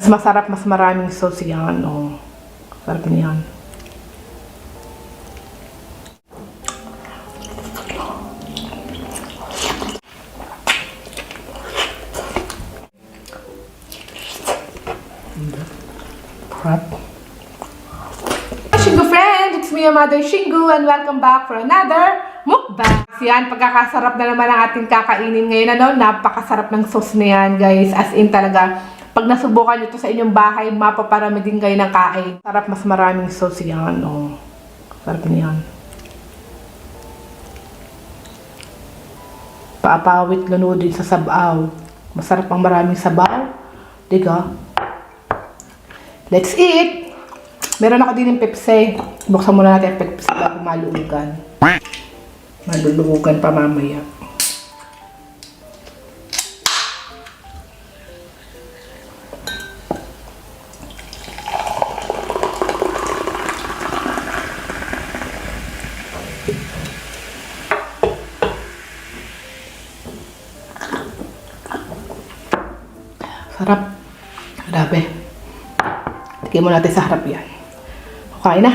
masarap, mas maraming sauce yan. Oh. Sarap niyan. Sarap. Shingu friends! It's me, your mother Shingu, and welcome back for another mukbang. Yan, pagkakasarap na naman ang ating kakainin ngayon. Ano? Napakasarap ng sauce na yan, guys. As in talaga, pag nasubukan nyo to sa inyong bahay, mapaparami din kayo ng kain. Sarap, mas maraming sauce yan. Oh. Sarap niyan. Paapawit lunodin sa sabaw. Masarap ang maraming sabaw. Diga? Let's eat! Meron ako din ng Pepsi. Buksan muna natin ang Pepsi bago malulugan. Malulugan pa mamaya. Sarap. Grabe. Tignan mo natin sa harap yan. Okay na.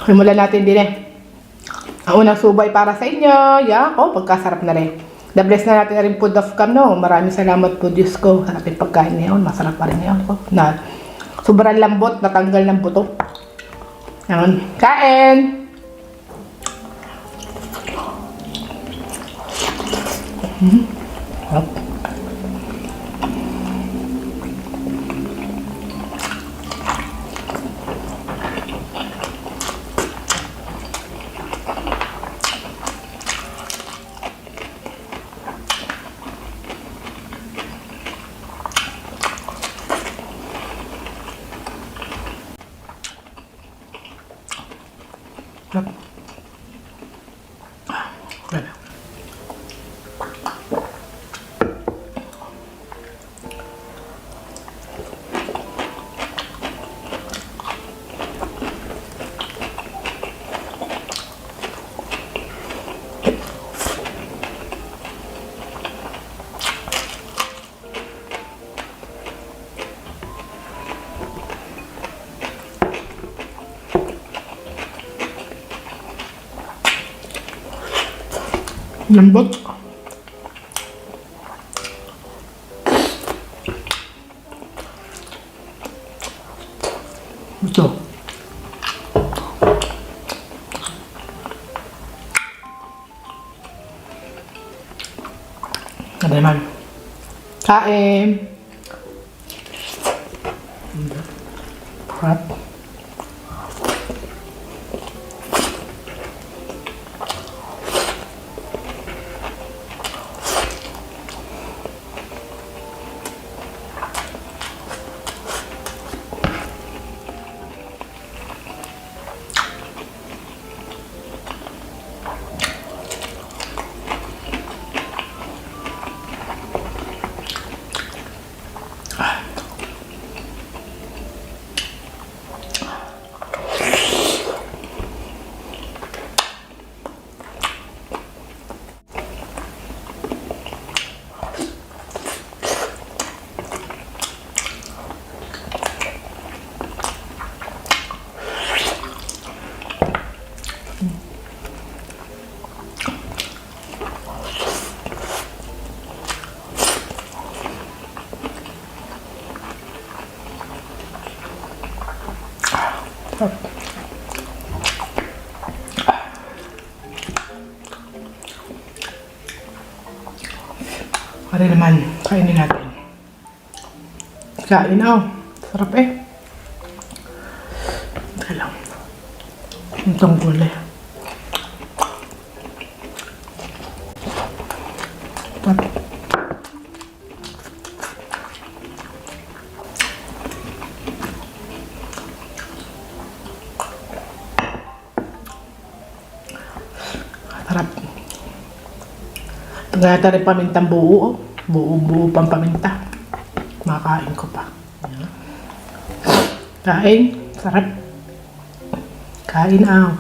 Simulan natin din ang unang subay para sa inyo. Yeah. Oh, pagkasarap na rin. The-bless na natin na rin food of cam, no? Maraming salamat po, Diyos ko. Sa ating pagkain ngayon. Masarap pa rin ngayon. Oh, na, sobrang lambot. Natanggal ng buto. Yan. Kain! Sarap. Sarap. Grabe. Lambot. Ito. Ano naman? Kain. Sarap. Ano naman, kainin natin. Kain na. Sarap eh. Ito lang. Itong gulay. Sarap. Sarap. Gata rin pamintang buo. Oh. Buo-buo pang paminta. Makain ko pa. Kain. Sarap. Kain ang.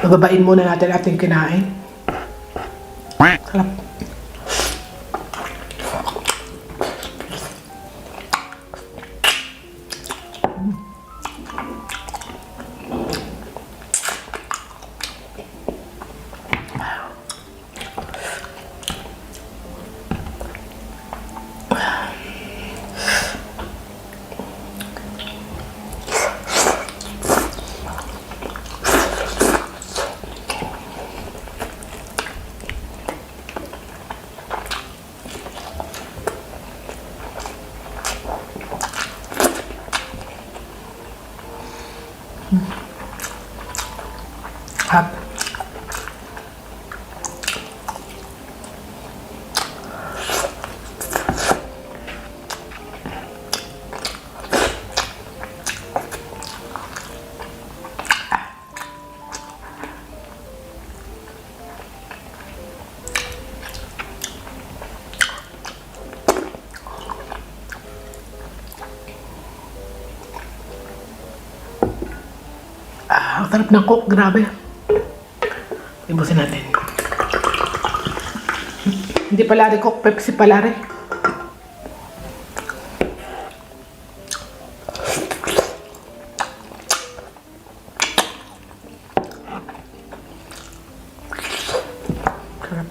Pababain muna natin ating kinain. Sarap. Hap. Ang sarap ng Coke, grabe. Ibusin natin. Hindi pala rin Coke, Pepsi pala rin. Sarap.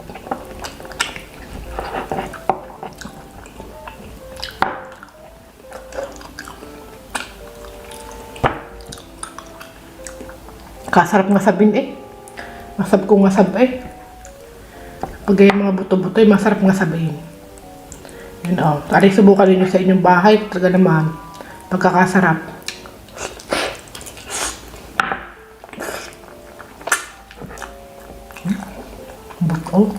Kasarap nga sabihin eh. Masarap kong masab eh. Pag yung mga buto-buto eh, masarap nga sabihin. Yun o. Tari, subukan ninyo sa inyong bahay. Talaga naman. Pagkakasarap. Buto.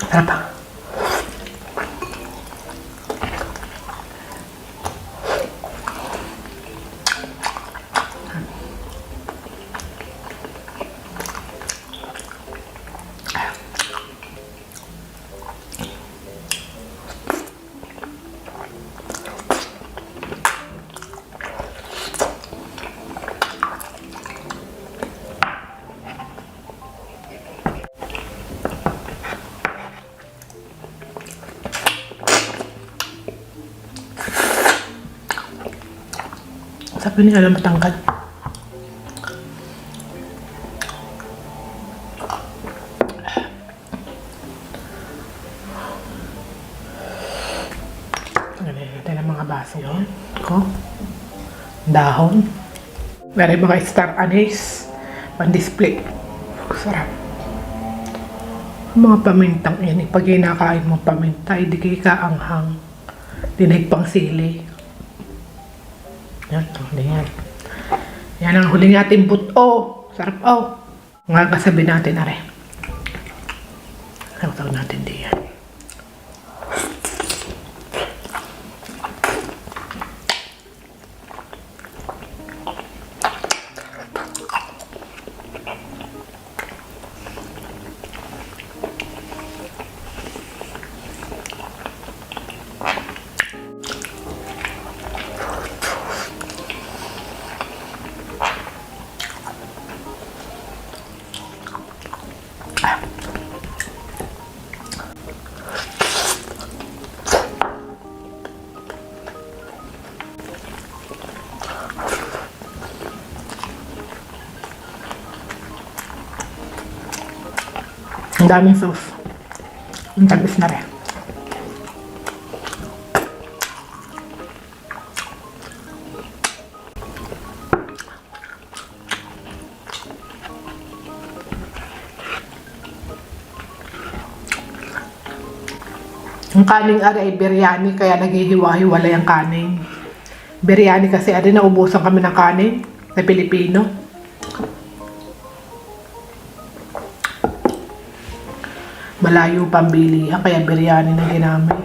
Sarap. Sabi niya alam matangkad. Tanggalin natin ang mga baso yun. Ko. Dahon. Meron mga star anise. Pan-display. Sarap. Mga pamintang yan. Pag kinakain mo paminta, hindi ka anghang. Dinig pang sili. Yan, yan. Yan ang huling ating buto. Sarap oh. Nga kasabi natin na rin. Ang tawag natin diyan. Ang daming sauce. Ang tamis na rin. Ang kaning ari ay biryani, kaya naghihiwa-hiwalay ang kanin. Biryani kasi ari naubusan kami ng kanin. na Pilipino. Malayo pambilihan, kaya biryani na ginamit.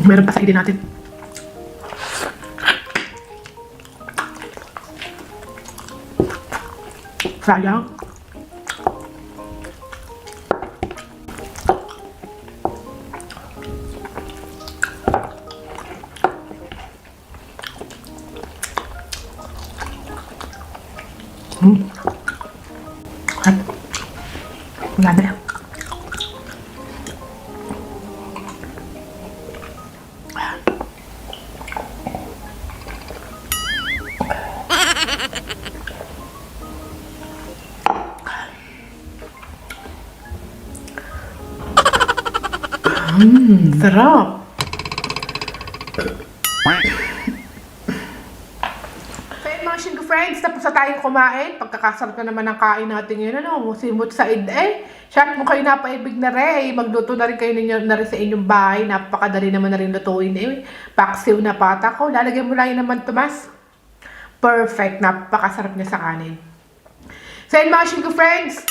Meron pa sa din natin. Sayang. Wala na yan. Sarap. So yun mga Shingo friends, tapos na tayong kumain. Pagkakasarap na naman ang kain natin yun. Ano, simot sa id Shot mo kayo napaibig na rin. Magluto na rin kayo na rin sa inyong bahay. Napakadali naman na rin lutuin Paksiw na pata ko. Lalagyan mo lang yun naman, Tomas. Perfect. Napakasarap niya sa kanin. So yun mga Shingo friends,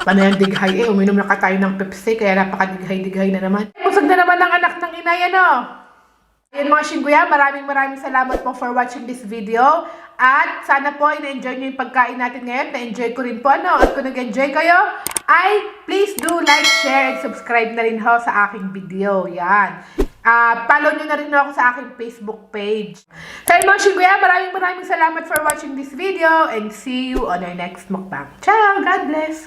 paano yung dighay uminom na ka tayo ng Pepsi, kaya napakadighay-dighay na naman. Pusog na naman ng anak ng inay, Ayan mga Shinguya, maraming salamat po for watching this video. At sana po, ina-enjoy nyo yung pagkain natin ngayon. Na-enjoy ko rin po, At kung nag-enjoy kayo, ay please do like, share, and subscribe na rin sa aking video. Yan. Follow nyo na rin ako sa aking Facebook page. So yun mga Shinguya, maraming salamat for watching this video. And see you on our next mukbang. Ciao! God bless!